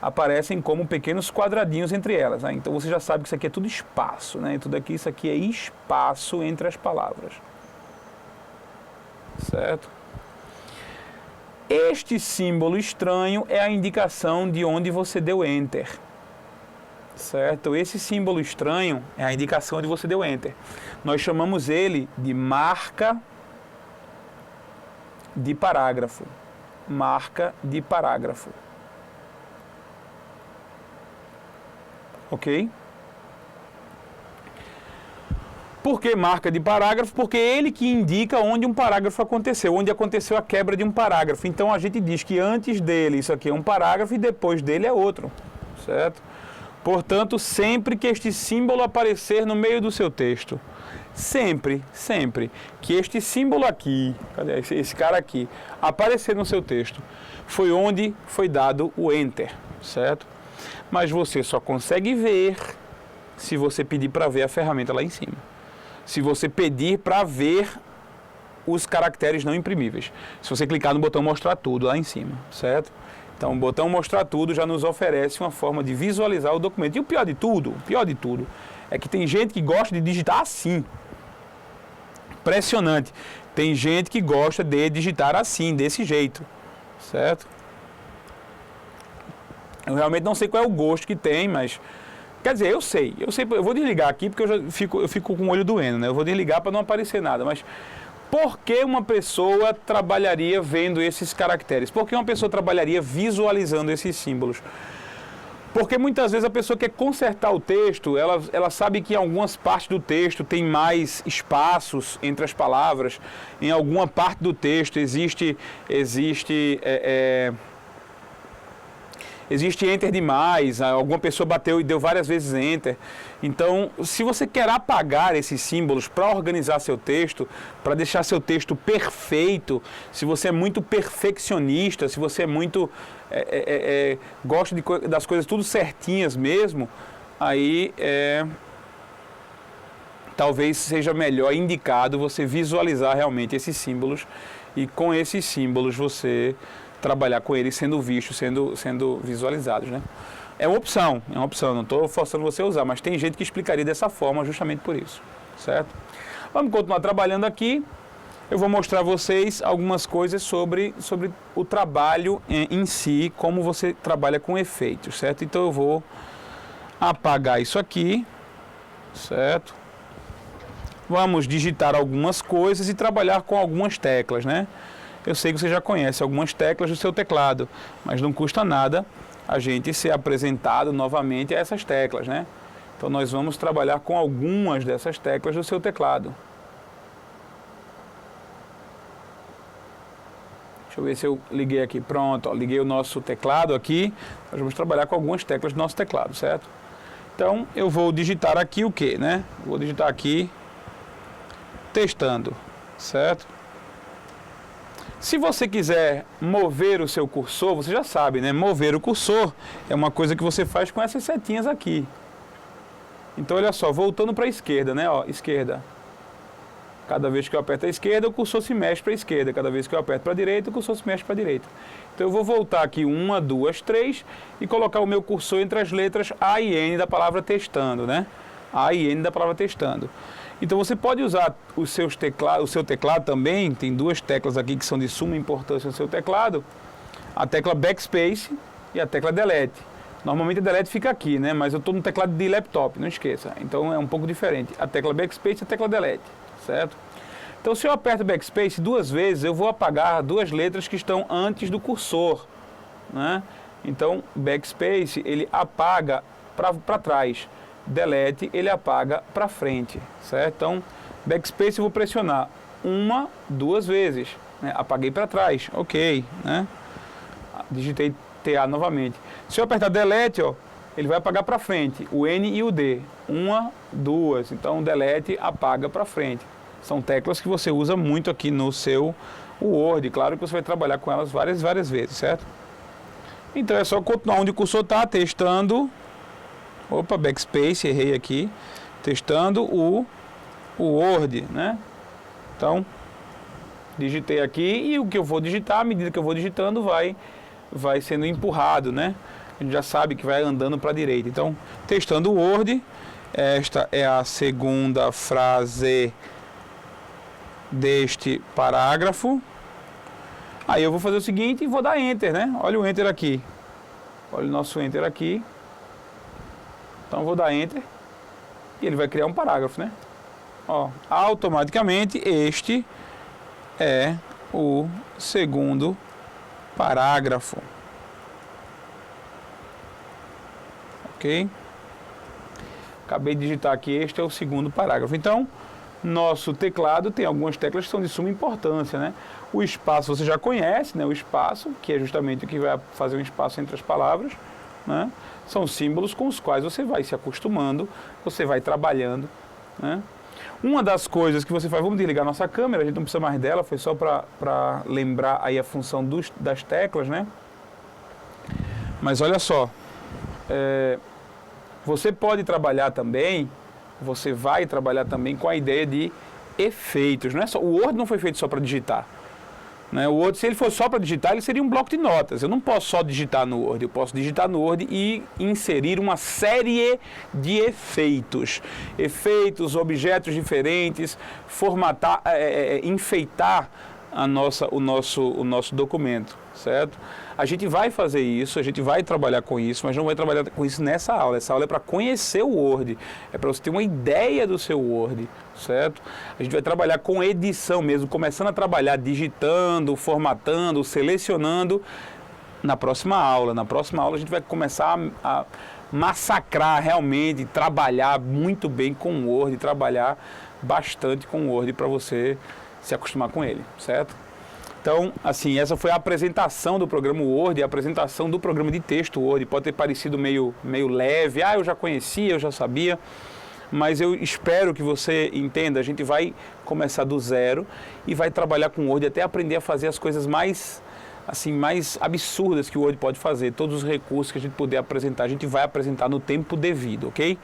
[SPEAKER 1] aparecem como pequenos quadradinhos entre elas, né? Então você já sabe que isso aqui é tudo espaço, né? Isso aqui é espaço entre as palavras. Certo? Este símbolo estranho é a indicação de onde você deu Enter. Certo? Esse símbolo estranho é a indicação de você deu Enter. Nós chamamos ele de marca de parágrafo. Marca de parágrafo. Ok? Por que marca de parágrafo? Porque é ele que indica onde um parágrafo aconteceu, onde aconteceu a quebra de um parágrafo. Então a gente diz que antes dele isso aqui é um parágrafo e depois dele é outro, certo? Portanto, sempre que este símbolo aparecer no meio do seu texto, sempre que este símbolo aqui, cadê esse cara aqui, aparecer no seu texto, foi onde foi dado o Enter, certo? Mas você só consegue ver se você pedir para ver a ferramenta lá em cima. Se você pedir para ver os caracteres não imprimíveis. Se você clicar no botão mostrar tudo lá em cima, certo? Então o botão mostrar tudo já nos oferece uma forma de visualizar o documento. E o pior de tudo, é que tem gente que gosta de digitar assim. Impressionante. Tem gente que gosta de digitar assim, desse jeito, certo? Eu realmente não sei qual é o gosto que tem, mas... Quer dizer, eu sei, eu vou desligar aqui porque eu fico com o olho doendo, né? Eu vou desligar para não aparecer nada, mas por que uma pessoa trabalharia vendo esses caracteres? Por que uma pessoa trabalharia visualizando esses símbolos? Porque muitas vezes a pessoa quer consertar o texto, ela sabe que em algumas partes do texto tem mais espaços entre as palavras, em alguma parte do texto existe Enter demais, alguma pessoa bateu e deu várias vezes Enter. Então, se você quer apagar esses símbolos para organizar seu texto, para deixar seu texto perfeito, se você é muito perfeccionista, se você é muito gosta das coisas tudo certinhas mesmo, aí talvez seja melhor, indicado você visualizar realmente esses símbolos e com esses símbolos você trabalhar com eles sendo vistos, sendo visualizados, né? É uma opção, não estou forçando você a usar, mas tem gente que explicaria dessa forma justamente por isso, certo? Vamos continuar trabalhando aqui, eu vou mostrar a vocês algumas coisas sobre o trabalho em si, como você trabalha com efeitos, certo? Então eu vou apagar isso aqui, certo? Vamos digitar algumas coisas e trabalhar com algumas teclas, né? Eu sei que você já conhece algumas teclas do seu teclado, mas não custa nada a gente ser apresentado novamente a essas teclas, né? Então nós vamos trabalhar com algumas dessas teclas do seu teclado. Deixa eu ver se eu liguei aqui. Pronto, ó, liguei o nosso teclado aqui. Nós vamos trabalhar com algumas teclas do nosso teclado, certo? Então, eu vou digitar aqui o quê, né? Vou digitar aqui, testando, certo? Se você quiser mover o seu cursor, você já sabe, né? Mover o cursor é uma coisa que você faz com essas setinhas aqui. Então, olha só, voltando para a esquerda, né? Ó, esquerda. Cada vez que eu aperto a esquerda, o cursor se mexe para a esquerda. Cada vez que eu aperto para a direita, o cursor se mexe para a direita. Então, eu vou voltar aqui 1, 2, 3 e colocar o meu cursor entre as letras A e N da palavra testando, né? A e N da palavra testando. Então, você pode usar o seu teclado também, tem duas teclas aqui que são de suma importância no seu teclado, a tecla Backspace e a tecla Delete. Normalmente a Delete fica aqui, né? Mas eu estou no teclado de laptop, não esqueça. Então, é um pouco diferente. A tecla Backspace e a tecla Delete, certo? Então, se eu aperto Backspace 2 vezes, eu vou apagar 2 letras que estão antes do cursor, né? Então, Backspace, ele apaga para trás. Delete, ele apaga para frente, certo? Então, Backspace eu vou pressionar 1, 2 vezes, né? Apaguei para trás, ok, né? Digitei TA novamente. Se eu apertar Delete, ó, ele vai apagar para frente, o N e o D, 1, 2, então Delete apaga para frente. São teclas que você usa muito aqui no seu Word, claro que você vai trabalhar com elas várias vezes, certo? Então é só continuar onde o cursor está, testando. Opa, Backspace, errei aqui. Testando o Word, né? Então, digitei aqui e o que eu vou digitar, à medida que eu vou digitando, vai sendo empurrado, né? A gente já sabe que vai andando para a direita. Então, testando o Word, esta é a segunda frase deste parágrafo. Aí eu vou fazer o seguinte e vou dar Enter, né? Olha o Enter aqui. Olha o nosso Enter aqui. Então eu vou dar Enter e ele vai criar um parágrafo, né? Ó, automaticamente este é o segundo parágrafo. Ok? Acabei de digitar aqui, este é o segundo parágrafo. Então, nosso teclado tem algumas teclas que são de suma importância, né? O espaço você já conhece, né? O espaço, que é justamente o que vai fazer um espaço entre as palavras, né? São símbolos com os quais você vai se acostumando, você vai trabalhando, né? Uma das coisas que você faz, vamos desligar nossa câmera, a gente não precisa mais dela, foi só para lembrar aí a função das teclas, né? Mas olha só, você pode trabalhar também, você vai trabalhar também com a ideia de efeitos, não é só, o Word não foi feito só para digitar. Né? O Word, se ele fosse só para digitar, ele seria um bloco de notas. Eu não posso só digitar no Word, eu posso digitar no Word e inserir uma série de efeitos. Efeitos, objetos diferentes, formatar, enfeitar o nosso documento, certo? A gente vai fazer isso, a gente vai trabalhar com isso, mas não vai trabalhar com isso nessa aula. Essa aula é para conhecer o Word, é para você ter uma ideia do seu Word, certo? A gente vai trabalhar com edição mesmo, começando a trabalhar digitando, formatando, selecionando na próxima aula. Na próxima aula a gente vai começar a massacrar realmente, trabalhar muito bem com o Word, trabalhar bastante com o Word para você se acostumar com ele, certo? Então, assim, essa foi a apresentação do programa Word, a apresentação do programa de texto Word. Pode ter parecido meio leve, eu já conhecia, eu já sabia, mas eu espero que você entenda, a gente vai começar do zero e vai trabalhar com o Word até aprender a fazer as coisas mais absurdas que o Word pode fazer. Todos os recursos que a gente puder apresentar, a gente vai apresentar no tempo devido, ok?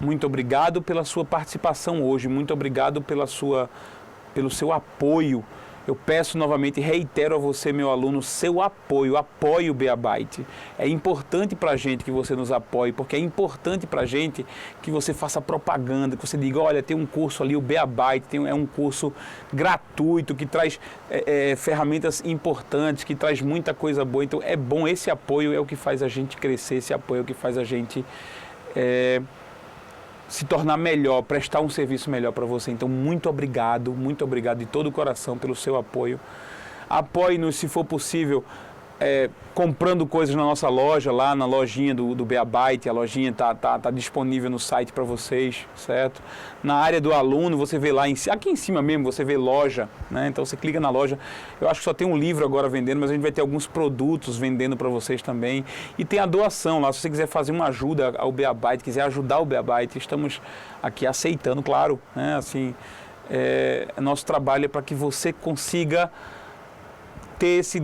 [SPEAKER 1] Muito obrigado pela sua participação hoje, muito obrigado pelo seu apoio. Eu peço novamente, reitero a você, meu aluno, seu apoio, apoie o Beabyte. É importante para a gente que você nos apoie, porque é importante para a gente que você faça propaganda, que você diga, olha, tem um curso ali, o Beabyte, é um curso gratuito, que traz ferramentas importantes, que traz muita coisa boa. Então é bom, esse apoio é o que faz a gente crescer, esse apoio é o que faz a gente se tornar melhor, prestar um serviço melhor para você. Então, muito obrigado de todo o coração pelo seu apoio. Apoie-nos, se for possível, comprando coisas na nossa loja, lá na lojinha do Beabyte, a lojinha tá disponível no site para vocês, certo? Na área do aluno, você vê lá, aqui em cima mesmo, você vê loja, né? Então você clica na loja, eu acho que só tem um livro agora vendendo, mas a gente vai ter alguns produtos vendendo para vocês também. E tem a doação lá, se você quiser fazer uma ajuda ao Beabyte, quiser ajudar o Beabyte, estamos aqui aceitando, claro, né? Assim, nosso trabalho é para que você consiga ter esse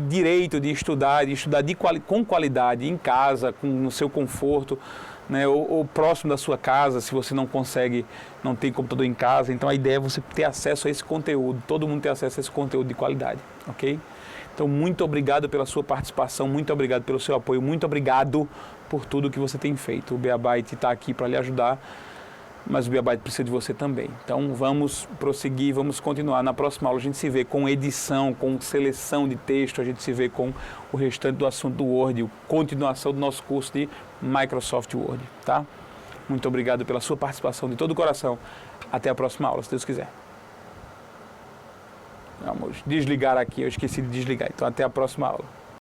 [SPEAKER 1] direito de estudar com qualidade, em casa, no seu conforto, né, ou próximo da sua casa, se você não consegue, não tem computador em casa. Então a ideia é você ter acesso a esse conteúdo, todo mundo ter acesso a esse conteúdo de qualidade, ok? Então muito obrigado pela sua participação, muito obrigado pelo seu apoio, muito obrigado por tudo que você tem feito. O Beabyte está aqui para lhe ajudar, mas o Beabyte precisa de você também. Então vamos prosseguir, vamos continuar. Na próxima aula a gente se vê com edição, com seleção de texto, a gente se vê com o restante do assunto do Word, continuação do nosso curso de Microsoft Word, tá? Muito obrigado pela sua participação de todo o coração. Até a próxima aula, se Deus quiser. Vamos desligar aqui, eu esqueci de desligar, então até a próxima aula.